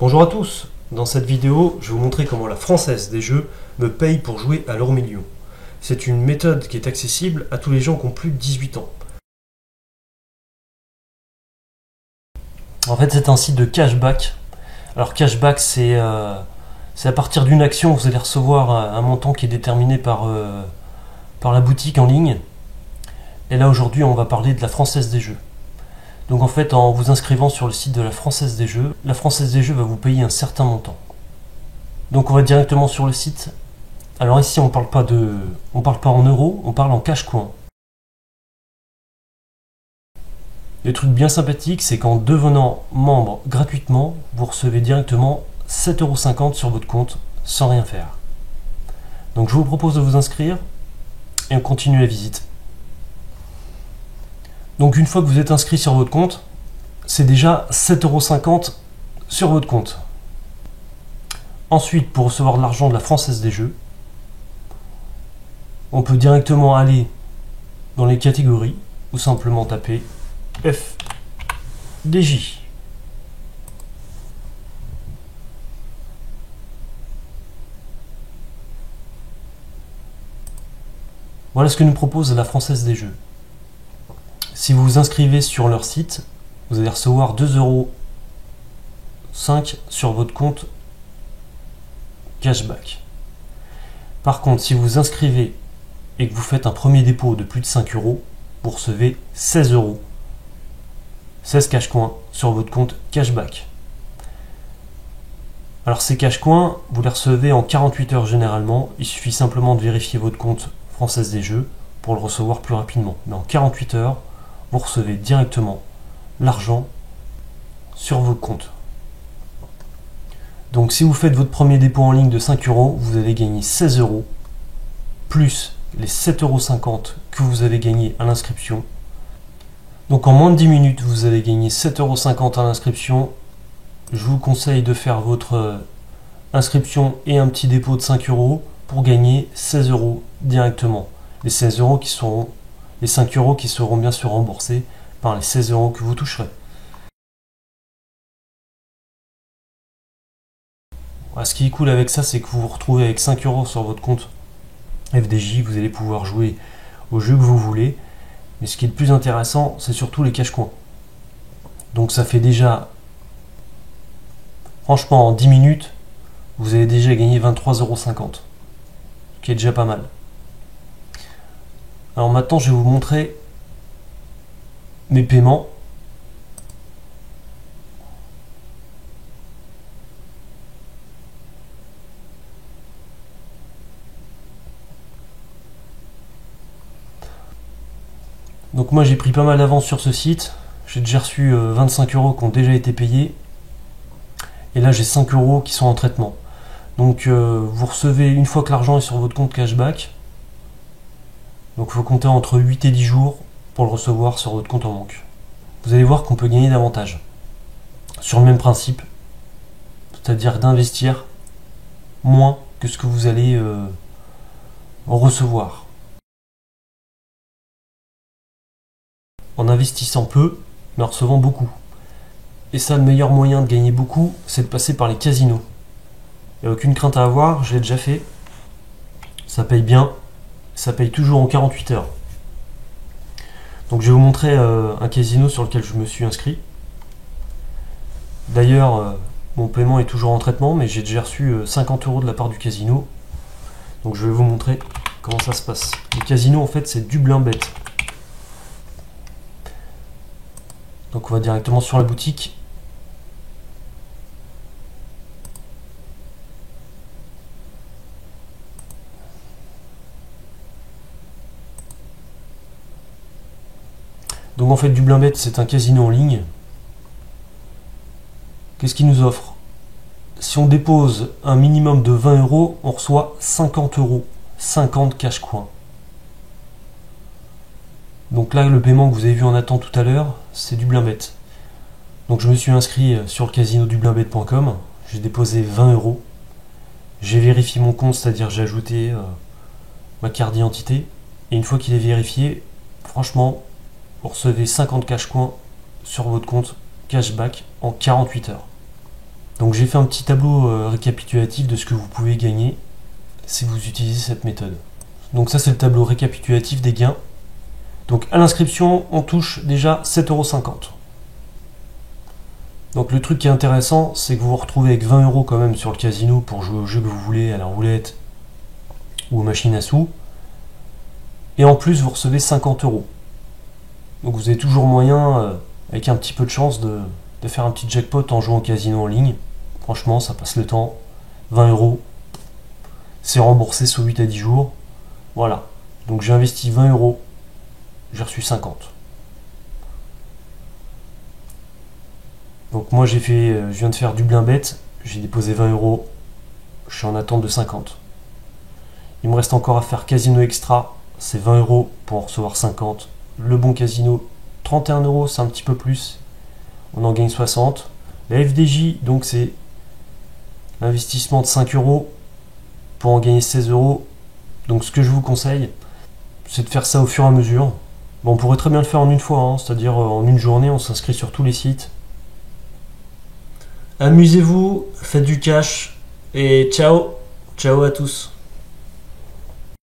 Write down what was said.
Bonjour à tous, dans cette vidéo, je vais vous montrer comment la Française des Jeux me paye pour jouer à l'euro million. C'est une méthode qui est accessible à tous les gens qui ont plus de 18 ans. En fait, c'est un site de cashback. Alors cashback, c'est à partir d'une action, vous allez recevoir un montant qui est déterminé par la boutique en ligne. Et là aujourd'hui, on va parler de la Française des Jeux. Donc en fait, en vous inscrivant sur le site de la Française des Jeux, la Française des Jeux va vous payer un certain montant. Donc on va directement sur le site. Alors ici, on parle pas en euros, on parle en cash coin. Le truc bien sympathique, c'est qu'en devenant membre gratuitement, vous recevez directement 7,50 € sur votre compte sans rien faire. Donc je vous propose de vous inscrire et on continue la visite. Donc une fois que vous êtes inscrit sur votre compte, c'est déjà 7,50 € sur votre compte. Ensuite, pour recevoir de l'argent de la Française des Jeux, on peut directement aller dans les catégories ou simplement taper FDJ. Voilà ce que nous propose la Française des Jeux. Si vous vous inscrivez sur leur site, vous allez recevoir 2,05 € sur votre compte cashback. Par contre, si vous vous inscrivez et que vous faites un premier dépôt de plus de 5 €, vous recevez 16 €. 16 cash coins sur votre compte cashback. Alors ces cash coins, vous les recevez en 48 heures généralement. Il suffit simplement de vérifier votre compte Française des Jeux pour le recevoir plus rapidement. Mais en 48 heures, vous recevez directement l'argent sur votre compte. Donc si vous faites votre premier dépôt en ligne de 5 €, vous allez gagner 16 € plus les 7,50 € que vous avez gagné à l'inscription. Donc en moins de 10 minutes, vous allez gagner 7,50 € à l'inscription. Je vous conseille de faire votre inscription et un petit dépôt de 5 € pour gagner 16 € directement. Les 16 € qui seront, les 5 € qui seront bien sûr remboursés par les 16 € que vous toucherez. Voilà, ce qui est cool avec ça, c'est que vous vous retrouvez avec 5 € sur votre compte FDJ. Vous allez pouvoir jouer au jeu que vous voulez. Mais ce qui est le plus intéressant, c'est surtout les cash coins. Donc ça fait déjà, franchement, en 10 minutes, vous avez déjà gagné 23,50 €. Ce qui est déjà pas mal. Alors maintenant, je vais vous montrer mes paiements. Donc moi j'ai pris pas mal d'avance sur ce site. J'ai déjà reçu 25 € qui ont déjà été payés. Et là j'ai 5 € qui sont en traitement. Donc vous recevez une fois que l'argent est sur votre compte cashback. Donc il faut compter entre 8 et 10 jours pour le recevoir sur votre compte en banque. Vous allez voir qu'on peut gagner davantage. Sur le même principe. C'est-à-dire d'investir moins que ce que vous allez recevoir. En investissant peu, mais en recevant beaucoup. Et ça, le meilleur moyen de gagner beaucoup, c'est de passer par les casinos. Il n'y a aucune crainte à avoir, je l'ai déjà fait. Ça paye bien, ça paye toujours en 48 heures. Donc je vais vous montrer un casino sur lequel je me suis inscrit. D'ailleurs, mon paiement est toujours en traitement, mais j'ai déjà reçu 50 € de la part du casino. Donc je vais vous montrer comment ça se passe. Le casino, en fait, c'est Dublin-Bet. Donc on va directement sur la boutique. Donc en fait Dublin-Bet, c'est un casino en ligne. Qu'est-ce qu'il nous offre? Si on dépose un minimum de 20 €, on reçoit 50 €. 50 cash coins. Donc là, le paiement que vous avez vu en attente tout à l'heure, c'est Dublin-Bet. Donc je me suis inscrit sur le casino dublinbet.com. J'ai déposé 20 €. J'ai vérifié mon compte, c'est-à-dire j'ai ajouté ma carte d'identité. Et une fois qu'il est vérifié, franchement, vous recevez 50 cash coins sur votre compte cashback en 48 heures. Donc j'ai fait un petit tableau récapitulatif de ce que vous pouvez gagner si vous utilisez cette méthode. Donc ça c'est le tableau récapitulatif des gains. Donc à l'inscription, on touche déjà 7,50 €. Donc le truc qui est intéressant, c'est que vous vous retrouvez avec 20 € quand même sur le casino pour jouer au jeu que vous voulez, à la roulette ou aux machines à sous. Et en plus, vous recevez 50 €. Donc vous avez toujours moyen, avec un petit peu de chance, de faire un petit jackpot en jouant au casino en ligne. Franchement, ça passe le temps. 20 €, c'est remboursé sous 8 à 10 jours. Voilà. Donc j'ai investi 20 €, j'ai reçu 50. Donc moi je viens de faire Dublin Bet, j'ai déposé 20 €, je suis en attente de 50. Il me reste encore à faire Casino Extra, c'est 20 € pour en recevoir 50. Le bon casino, 31 €, c'est un petit peu plus, on en gagne 60. La FDJ, donc c'est investissement de 5 € pour en gagner 16 €. Donc ce que je vous conseille, c'est de faire ça au fur et à mesure. Bon, on pourrait très bien le faire en une fois, hein, c'est-à-dire en une journée, on s'inscrit sur tous les sites. Amusez-vous, faites du cash et ciao, ciao à tous.